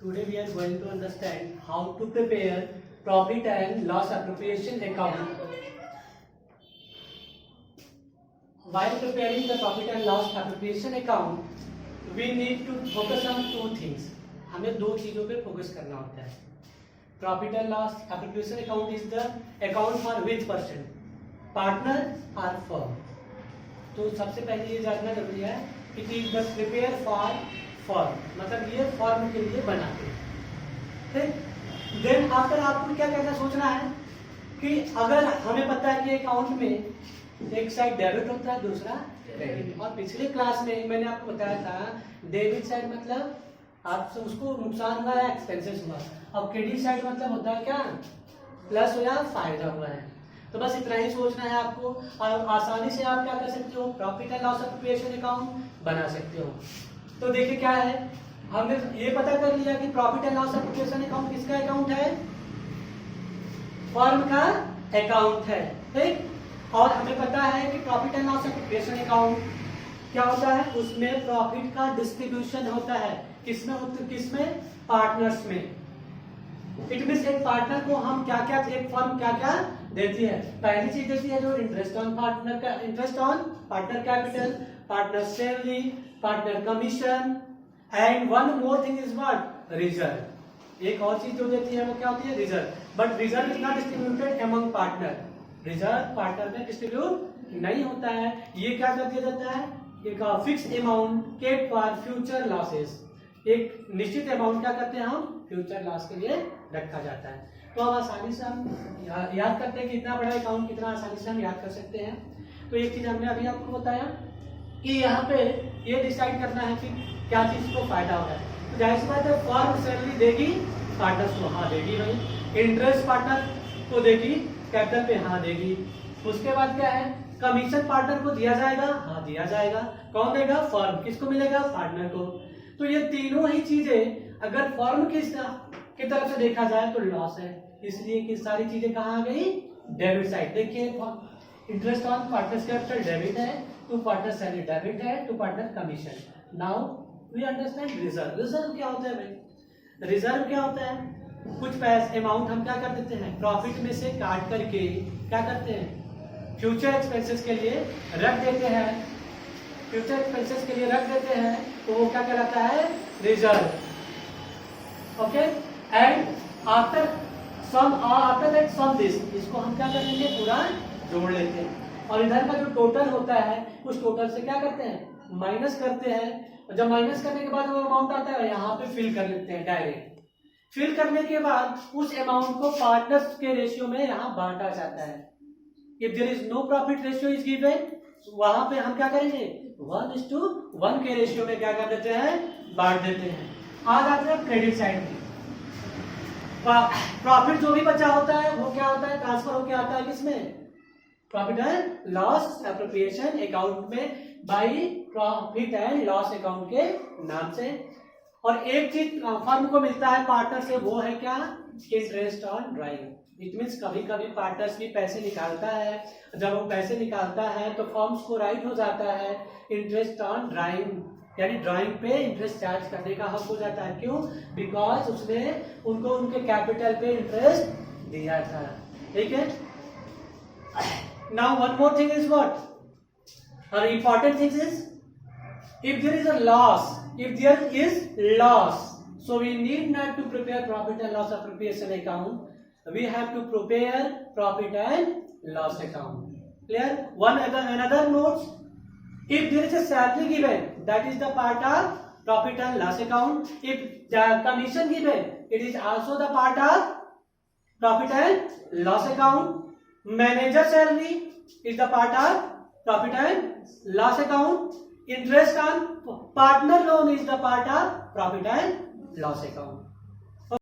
Today we are going to understand how to prepare profit and loss appropriation account. While preparing the profit and loss appropriation account, we need to focus on two things. हमें दो चीजों पे focus करना होता है. Profit and loss appropriation account is the account for which person? Partner or firm. तो सबसे पहले ये जानना जरूरी है कि it is the prepare for form, मतलब ये फॉर्म के लिए बनाते हैं. ठीक. देन आफ्टर आपको क्या करना सोचना है कि अगर हमें पता है कि अकाउंट में एक साइड डेबिट होता है, दूसरा क्रेडिट. और पिछले क्लास में मैंने आपको बताया था डेबिट साइड मतलब आपसे उसको नुकसान हुआ है, एक्सपेंसेस हुआ, और क्रेडिट साइड मतलब होता है क्या, प्लस हुआ, फायदा हुआ है. तो बस इतना ही सोचना है आपको, और आसानी से आप क्या कर सकते हो, profit and loss appropriation account बना सकते हो. तो देखिए क्या है, हमने ये पता कर लिया कि profit and loss appropriation account किसका अकाउंट है, फर्म का अकाउंट है. ठीक. और हमें पता है कि profit and loss appropriation account क्या होता है, उसमें प्रॉफिट का डिस्ट्रीब्यूशन होता है. किसमें पार्टनर्स में. इट मींस एक पार्टनर को हम क्या क्या, एक फर्म क्या क्या देती है. पहली चीज देती है जो इंटरेस्ट ऑन पार्टनर का, interest on partner capital, partner salary, partner commission, and one more thing is what, reserve. एक और चीज जो देती है वो क्या होती है, reserve. But reserve is not distributed among partner. Reserve partner में डिस्ट्रीब्यूट नहीं होता है. ये क्या कर दिया जाता है, एक fix amount kept for future losses. एक निश्चित अमाउंट क्या करते हैं हम, फ्यूचर लॉस के लिए रखा जाता है. तो अब आसानी से हम याद करते हैं कि इतना बड़ा अकाउंट कितना आसानी से हम याद कर सकते हैं. तो एक चीज हमने अभी आपको बताया कि यहाँ पे ये डिसाइड करना है कि क्या चीज को फायदा हो रहा है. तो जाहिर सी बात है फर्म सैलरी देगी पार्टनर्स को, हाँ देगी भाई. इंटरेस्ट पार्टनर को देगी कैपिटल पे, हाँ देगी. उसके बाद क्या है, कमीशन पार्टनर को दिया जाएगा, हाँ दिया जाएगा. कौन देगा, फर्म. किसको मिलेगा, पार्टनर को. तो ये तीनों ही चीजें अगर फर्म की तरफ से देखा जाए तो लॉस है, इसलिए कि सारी चीजें कहाँ आ गई, डेबिट साइड. देखिए interest on partners capital debit है, टू पार्टनर सैलरी डेबिट है, to partner commission. Now we understand reserve. Reserve क्या होता है भाई, रिजर्व क्या होता है, कुछ पैसे अमाउंट हम क्या कर देते हैं, प्रॉफिट में से काट करके क्या करते हैं, फ्यूचर एक्सपेंसेस के लिए रख देते हैं. फ्यूचर एक्सपेंसेस के लिए रख देते हैं तो वो क्या कहलाता है, reserve. Okay. And after that sum this, इसको हम क्या कर लेंगे, पूरा जोड़ लेते हैं. और इधर का जो टोटल होता है उस टोटल से क्या करते हैं, माइनस करते हैं. जब माइनस करने के बाद वो अमाउंट आता है यहाँ पे फिल कर लेते हैं डायरेक्ट. फिल करने के बाद उस अमाउंट को पार्टनर्स के रेशियो में यहाँ बांटा जाता है. If there is no profit ratio is given, वहां पे हम क्या करेंगे, 1:1 के रेशियो में क्या कर देते हैं, बांट देते हैं. आ जाते हैं क्रेडिट साइड में. प्रॉफिट जो भी बचा होता है वो क्या होता है, ट्रांसफर होके आता है किसमें, profit and loss appropriation account में, by profit and loss account के नाम से. और एक चीज फर्म को मिलता है पार्टनर से, वो है क्या, interest on drawing. It means कभी कभी पार्टनर्स भी पैसे निकालता है. जब वो पैसे निकालता है तो फर्म्स को राइट हो जाता है इंटरेस्ट ऑन ड्राइंग, यानी ड्राइंग पे इंटरेस्ट चार्ज करने का हक हो जाता है. क्यों, बिकॉज उसने उनको उनके कैपिटल पे इंटरेस्ट दिया था. ठीक है. Now one more thing is what, और important thing is, if there is a loss, so we need not to prepare profit and loss appropriation account. We have to prepare profit and loss account. Clear? Another notes, if there is a salary given, that is the part of profit and loss account. If the commission given, it is also the part of profit and loss account. Manager salary is the part of profit and loss account. Interest on partner loan is the part of profit and loss account.